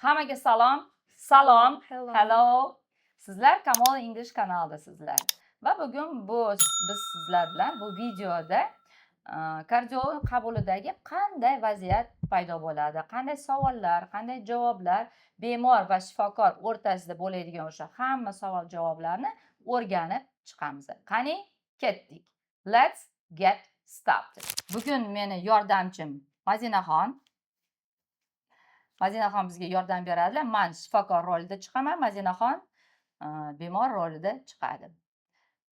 Hammaga salom. Salom. Hello. Hello. Sizlar Kamol English kanalidasizlar. Va bugun biz sizlar bilan bu videoda kardiolog qabulidagi qanday vaziyat paydo bo'ladi, qanday savollar, qanday javoblar bemor va shifokor o'rtasida bo'ladigan o'sha hamma savol javoblarni o'rganib chiqamiz. Qani, ketdik. Let's get started. Bugun meni yordamchim Mazinaxon bizga yordam beradilar. Men shifokor rolida chiqaman, Mazinaxon bemor rolida chiqadi.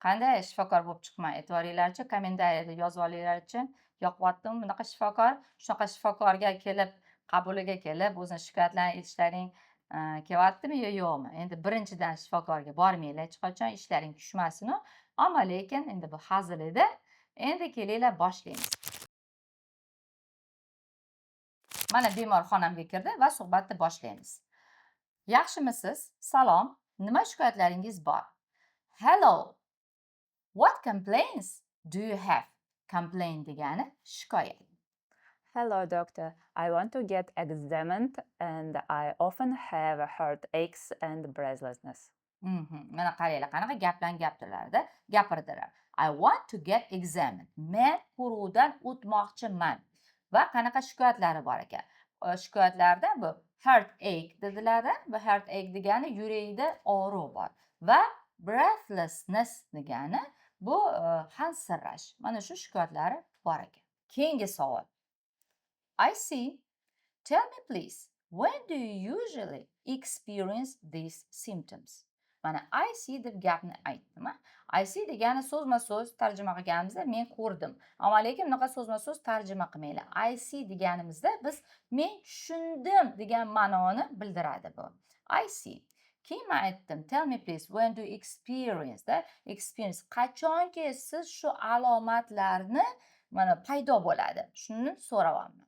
Qanday shifokor bo'lib chiqman, e'tiboringlarchi, kommentariyada yozib olinglarchi. Yoqyaptimi bunaqa shifokor? Shunaqa shifokorga kelib, qabuliga kelib, o'zini shikoyatlarini aytishlaring kelyaptimi yo yo'qmi? Endi birinchidan shifokorga bormanglar, hech qachon ishlaring tushmasin. Ammo lekin endi bu hazil edi. Endi kelinglar boshlaymiz. Mana bemor xonamga kirdi va suhbatni boshlaymiz. Yaxshimisiz? Salom. Nima shikoyatlaringiz bor? Hello. What complaints do you have? Complaint degani shikoyat. Hello, doctor. I want to get examined and I often have heartaches and breathlessness. Mana qaranglar, qanaqa gaplarni gapirdilar. I want to get examined. Men ko'ruvdan o'tmoqchiman. Va qanaqa shikoyatlari bor ekan? Shikoyatlarda bu heartache dedilar va heartache degani yurakda og'riq bor va breathlessness degani bu hansirash. Mana shu shikoyatlari bor ekan. Keyingi savol. I see. Tell me please, when do you usually experience these symptoms? Mana I see deb gapni aytdim. I see degani so'zma-so'z tarjima qilganimizda men ko'rdim. Ammo lekin bunaqa so'zma-so'z tarjima qilmaylar. I see deganimizda biz men tushundim degan ma'noni bildiradi bu. I see. Keyin men aytdim, tell me please, when do you experience? Experience qachonki siz shu alomatlarni mana paydo bo'ladi. Shuni so'rayapman.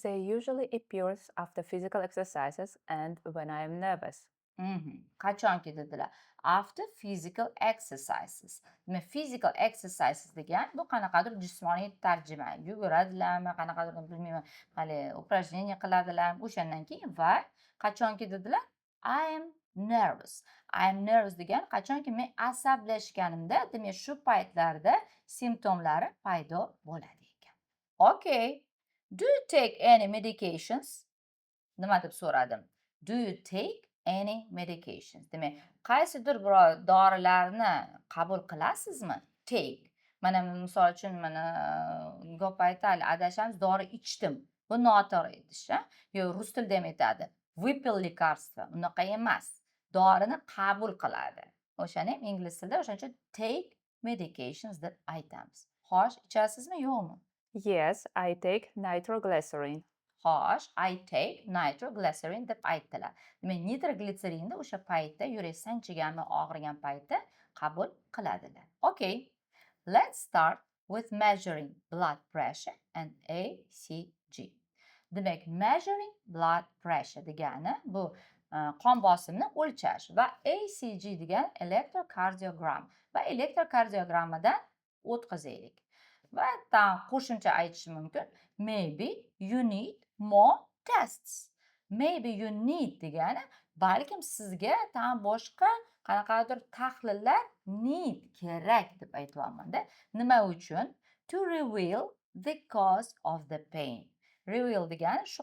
They usually appear after physical exercises and when I am nervous. Qachonki dedilar? After physical exercises. Demak, physical exercises degan bu qanaqadir jismoniy tarjima. Yuguradilarmi, qanaqadir bilmayman, hali упражнение qiladilarmi, o'shandan keyin va qachonki dedilar? I am nervous. I am nervous degan qachonki men asablashganimda, demak, shu paytlarda simptomlari paydo bo'ladi ekan. Okay. Do you take any medications? Nima deb so'radim? Do you take any medications? Demak, qaysidir biror dorilarni qabul qilasizmi? Take. Mana misol uchun mana ko'p aytadi, adashamiz, dori ichdim. Bu noto'g'ri aytish, yo rus tilida ham aytadi. Выпил лекарство. Unaqa emas. Dorini qabul qiladi. O'shani ham ingliz tilida o'shaning uchun take medications deb aytamiz. Xo'sh, ichasizmi, yo'qmi? Yes, I take nitroglycerin. Xo'sh, I take nitroglycerin deb aytdilar. Demak, nitroglitserinni o'sha paytda yurak sanchigani, og'rigan paytda qabul qiladilar. Okay. Let's start with measuring blood pressure and ECG. Demak, measuring blood pressure degani bu qon bosimini o'lchash va ECG degan elektrokardiogram va elektrokardiogrammadan o'tkazaylik. Va qo'shimcha aytishim mumkin. Maybe you need more tests. Maybe you need degani balkim sizga boshqa qanaqadir tahlillar need kerak deb aytyapman-da. Nima uchun? To reveal the cause of the pain. Reveal degani shu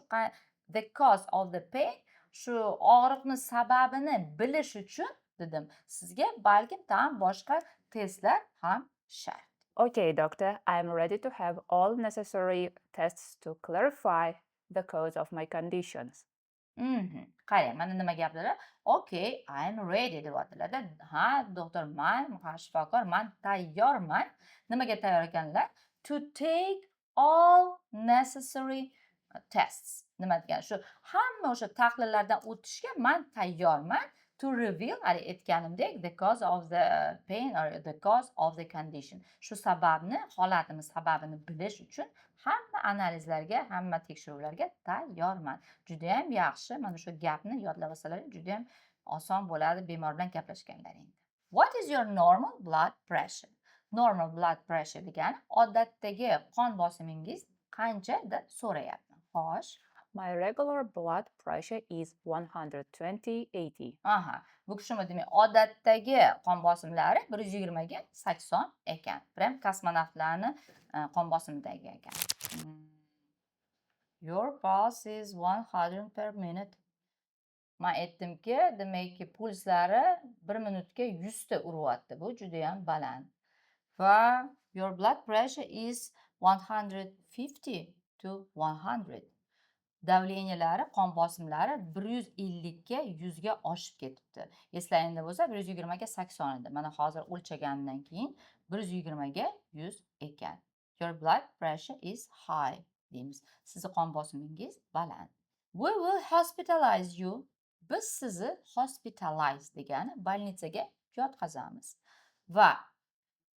the cause of the pain, shu og'riqni sababini bilish uchun dedim. Sizga balkim boshqa testlar ham shart. Okay, doctor, I'm ready to have all necessary tests to clarify the cause of my conditions. Qarang, mana nima gaplar? Okay, I'm ready deyaptilar. Ha, doktor, men shifokor, men tayyorman. Nimaga tayyor ekanlar? To take all necessary tests. Nima degani? Shu hamma o'sha tahlillardan o'tishga men tayyorman. To reveal, aytganimdek, the cause of the pain or the cause of the condition. Shu sababni, holatimiz sababini bilish uchun hamma analizlarga, hamma tekshiruvlarga tayyorman. Juda ham yaxshi. Mana shu gapni yodlab olsalaring, juda ham oson bo'ladi bemor bilan gaplashganlaringda. What is your normal blood pressure? Normal blood pressure degani odatdagi qon bosimingiz qancha deb so'rayapman. Xo'sh, My regular blood pressure is 120/80. Aha, bu kishimi demak odatdagi qon bosimlari 120 ga 80 ekan. Prям kosmonavtlarni qon bosimidagi ekan. Your pulse is 100 per minute. Men aytdimki, demakki pulslari 1 minutga 100 ta uryapti. Bu juda ham baland. Va your blood pressure is 150 to 100. Davleniyalari, qon bosimlari 150 ga 100 ga oshib ketibdi. Eslaringizda bo'lsa 120 ga 80 edi. Mana hozir o'lchaganimdan keyin 120 ga 100 ekan. Your blood pressure is high deymiz. Sizni qon bosimingiz baland. We will hospitalize you. Biz sizni hospitalize degani больницаga yotqazamiz. Va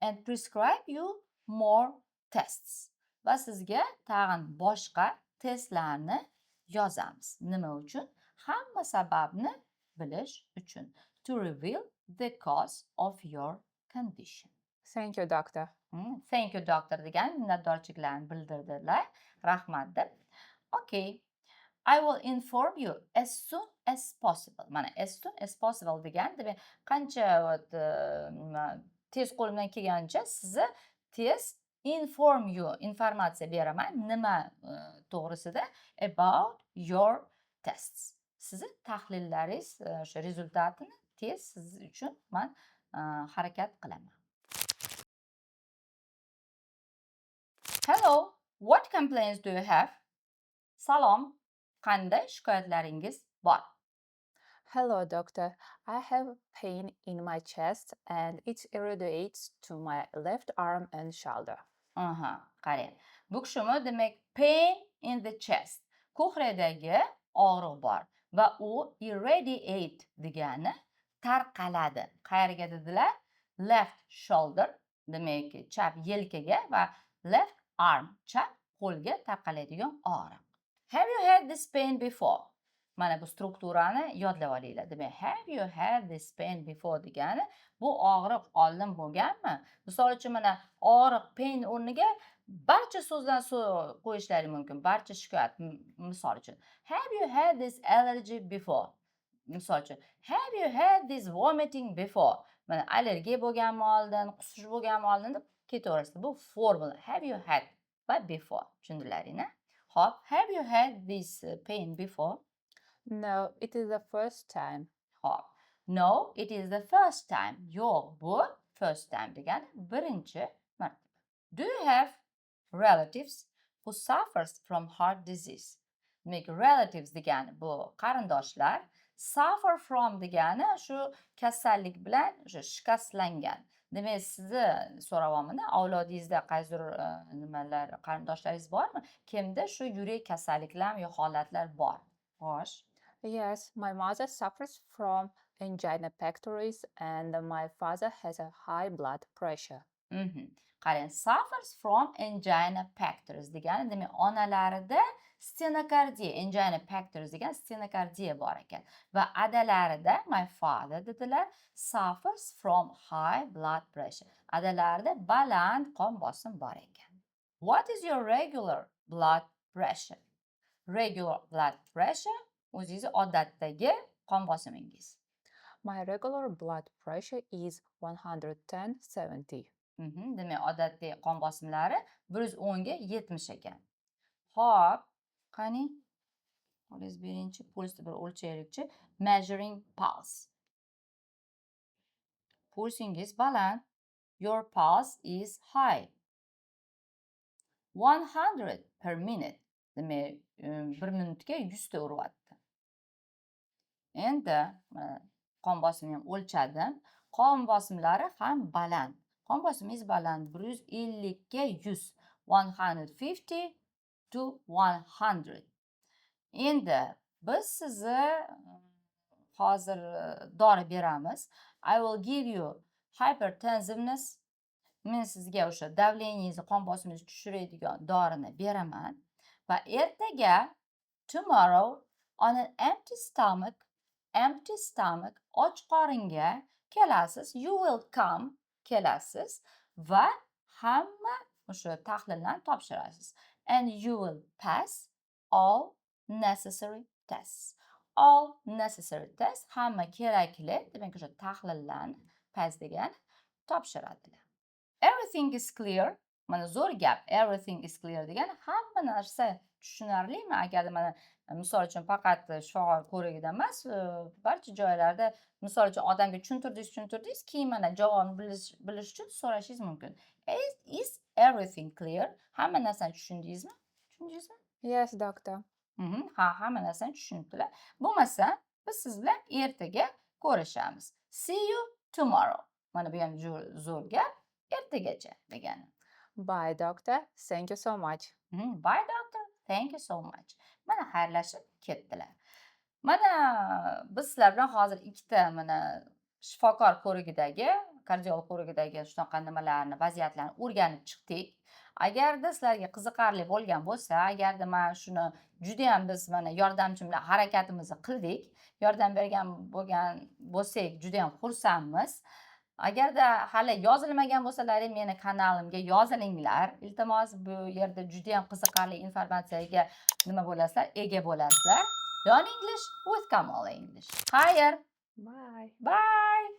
and prescribe you more tests. Va sizga tag'in boshqa testlarni yozamiz. Nima uchun? Hamma sababni bilish uchun. To reveal the cause of your condition. Thank you, doctor. Thank you, doctor degan minnatdorchiliklarni bildirdilar. Rahmat deb. Okay. I will inform you as soon as possible. Mana as soon as possible degan demak qancha tez qo'limdan kelgancha sizni tez inform you informatsiya beraman nima to'g'risida about your tests. Sizni tahlillaringiz o'sha rezultatini tez siz uchun men harakat qilaman. Hello, what complaints do you have? Salom, qanday shikoyatlaringiz bor? Hello, doctor. I have pain in my chest and it irradiates to my left arm and shoulder. Aha, qarang. Bu kishimi demak pain in the chest. Ko'krakdagi og'riq bor va u irradiate degani tarqaladi. Qayerga dedilar? Left shoulder, demak chap yelkaga va left arm, chap qo'lga tarqaladigan og'riq. Have you had this pain before? Mana bu strukturani yodlab olinglar. Demak, have you had this pain before degani bu og'riq oldin bo'lganmi? Misol uchun mana og'riq pain o'rniga barcha so'zdan qo'yishlari mumkin. Barcha shikoyat misol uchun. Have you had this allergy before? Misol uchun, have you had this vomiting before? Mana allergiya bo'lganmi oldin, qusish bo'lganmi oldin deb ketaverasiz. Bu formula. Have you had va before. Tushundilaringmi? Hop, have you had this pain before? No, it is the first time. Hop. No, it is the first time. Yo'q, bu first time degani birinchi marta. Do you have relatives who suffers from heart disease? Demak, relatives degani bu qarindoshlar, suffer from degani shu kasallik bilan o'sha shikastlangan. Demak, sizni so'rayapman-da, avlodingizda qaysidir nimalar qarindoshlaringiz bormi? Kimda shu yurak kasalliklar yo holatlar bor? Xo'sh. Yes, my mother suffers from angina pectoris and my father has a high blood pressure. Qarang, suffers from angina pectoris degani demak onalarida stenokardiya, angina pectoris degan stenokardiya bor ekan va adalarida my father dedilar suffers from high blood pressure. Adalarida baland qon bosim bor ekan. What is your regular blood pressure? Regular blood pressure o'zingiz odatdagi qon bosimingiz. My regular blood pressure is 110/70. Demak, odatdagi qon bosimlari 110 ga 70 ekan. Xo'p, qani? Qo'lingiz beringchi, pulsni bir o'lchaylikchi. Measuring pulse. Pulsingiz baland. Your pulse is high. 100 per minute. Demak, 1 minutga 100 ta uryapti. Endi qon bosimini ham o'lchadim. Qon bosimlari ham baland. Qon bosimingiz baland 150 ga 100. 150 to 100. Endi biz sizni hozir dori beramiz. I will give you hypertensiveness. Men sizga o'sha davleningizni, qon bosimingizni tushiradigan dorini beraman va ertaga tomorrow on an empty stomach och qoringa kelasiz. You will come kelasiz va hamma o'sha tahlillarni topshirasiz. And you will pass all necessary tests. All necessary tests hamma kerakli, demak o'sha tahlillarni pass degani topshiradilar. Everything is clear. Mana zo'r gap. Everything is clear degani hamma narsa tushunarlimi? Agar mana misol uchun faqat shifokor ko'rigida emas, barcha joylarda misol uchun odamga tushuntirdingiz, keyin mana javobni bilish uchun so'rashingiz mumkin. Is everything clear? Hamma narsani tushundingizmi? Tushundingizmi? Yes, doctor. Ha, hamma narsani tushunibdilar. Bo'lmasa, biz siz bilan ertaga ko'rishamiz. See you tomorrow. Mana bu ham zo'r gap. Ertagacha degani. Bye, doctor. Thank you so much. Bye doctor. Thank you so much. Mana xayrlashib ketdilar. Mana biz sizlar bilan hozir ikkita mana shifokor ko'rigidagi, kardiolog ko'rigidagi shunaqa nimalarni, vaziyatlarni o'rganib chiqdik. Agarda sizlarga qiziqarli bo'lgan bo'lsa, agarda mana shuni juda ham biz mana yordamchim bilan harakatimizni qildik, yordam bergan bo'lsak, juda ham xursandmiz. Agarda hali yozilmagan bo'lsalaring, meni kanalimga yozilinglar. Iltimos, bu yerda juda ham qiziqarli informatsiyaga nima bo'lasizlar, ega bo'lasizlar. Learn English with Kamala English. Xayr. Bye. Bye.